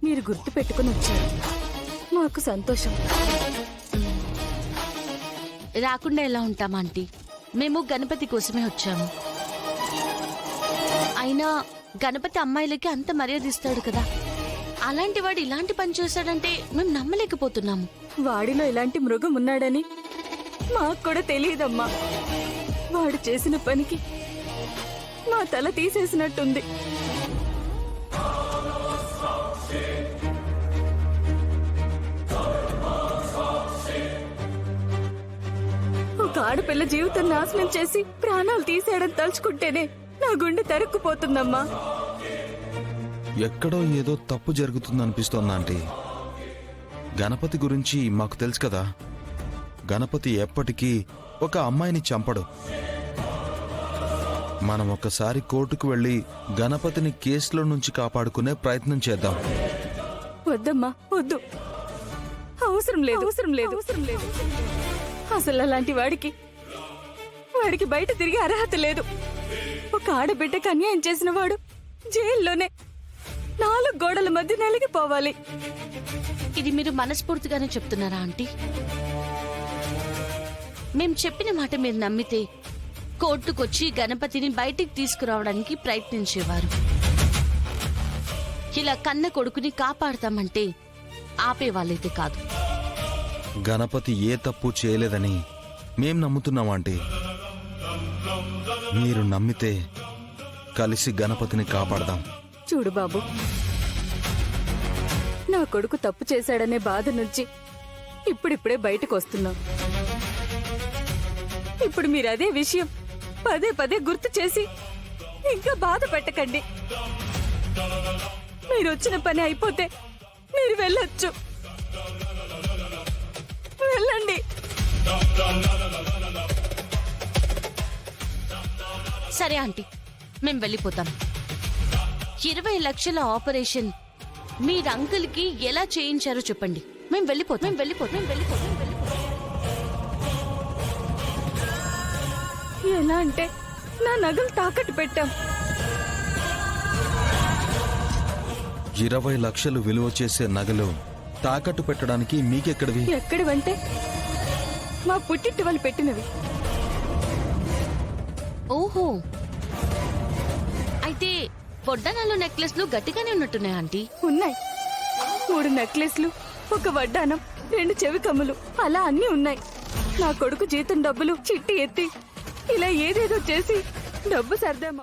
మీరు గుర్తు పెట్టుకుని వచ్చారు, మాకు సంతోషం. రాకుండా ఎలా ఉంటాం ఆంటీ? మేము గణపతి కోసమే వచ్చాము. అయినా గణపతి అమ్మాయిలకి అంత మర్యాద ఇస్తాడు కదా, అలాంటి వాడు ఇలాంటి పని చేశాడంటే మేము నమ్మలేకపోతున్నాము. వాడిలో ఇలాంటి మృగం ఉన్నాడని మాకు కూడా తెలియదమ్మా. వాడు చేసిన పనికి మా తల తీసేసినట్టుంది. ఒక ఆడపిల్ల జీవితం నాశనం చేసి ప్రాణాలు తీసేయడం తలుచుకుంటేనే నా గుండె తరుక్కుపోతుందమ్మా. ఎక్కడో ఏదో తప్పు జరుగుతుందనిపిస్తోంది ఆంటీ. గణపతి గురించి మాకు తెలుసు కదా, గణపతి ఎప్పటికీ ఒక అమ్మాయిని చంపడు. మనం ఒకసారి కోర్టుకు వెళ్లి గణపతిని కేసులో నుంచి కాపాడుకునే ప్రయత్నం చేద్దాం. వద్దమ్మా, వద్దు. అవసరం లేదు, అవసరం లేదు, అవసరం లేదు. అసలు అలాంటి వాడికి బయట తిరిగే అర్హత లేదు. ఒక ఆడబిడ్డకి అన్యాయం చేసిన వాడు జైల్లోనే 4 గోడల మధ్య నలిగిపోవాలి. ఇది మీరు మనస్ఫూర్తిగానే చెప్తున్నారా ఆంటీ? మేం చెప్పిన మాట మీరు నమ్మితే కోర్టుకొచ్చి గణపతిని బయటికి తీసుకురావడానికి ప్రయత్నించేవారు. ఇలా కన్న కొడుకుని కాపాడతామంటే ఆపేవాళ్ళైతే కాదు. గణపతి ఏ తప్పు చేయలేదని మేం నమ్ముతున్నాం ఆంటీ. మీరు నమ్మితే కలిసి గణపతిని కాపాడదాం. చూడు బాబు, నా కొడుకు తప్పు చేశాడనే బాధ నుంచి ఇప్పుడిప్పుడే బయటకు వస్తున్నాం. ఇప్పుడు మీరు అదే విషయం పదే పదే గుర్తు చేసి ఇంకా బాధ పెట్టకండి. మీరు వచ్చిన పని అయిపోతే మీరు వెళ్ళొచ్చు. వెళ్ళండి. సరే ఆంటీ, మేం వెళ్ళిపోతాం. 20 లక్షల ఆపరేషన్ మీరు అంకుల్ కి ఎలా చేయించారో చెప్పండి. మేం వెళ్ళిపోతాం. ఎలా అంటే నా నగలు తాకట్టు పెట్టాం. 20 లక్షలు విలువ చేసే నగలు తాకట్టు పెట్టడానికి మీకెక్కడివి? ఎక్కడివంటే మా పుట్టింటి వాళ్ళు పెట్టినవి. ఓహో, అయితే వడ్డానాలు నెక్లెస్లు గట్టిగానే ఉన్నట్టున్నాయి ఆంటీ. ఉన్నాయి. 3 నెక్లెస్లు, 1 వడ్డానం, 2 చెవి కమ్ములు, అలా అన్నీ ఉన్నాయి. నా కొడుకు జీతం డబ్బులు చిట్టి ఎత్తి ఇలా ఏదేదో చేసి డబ్బు సర్దామా.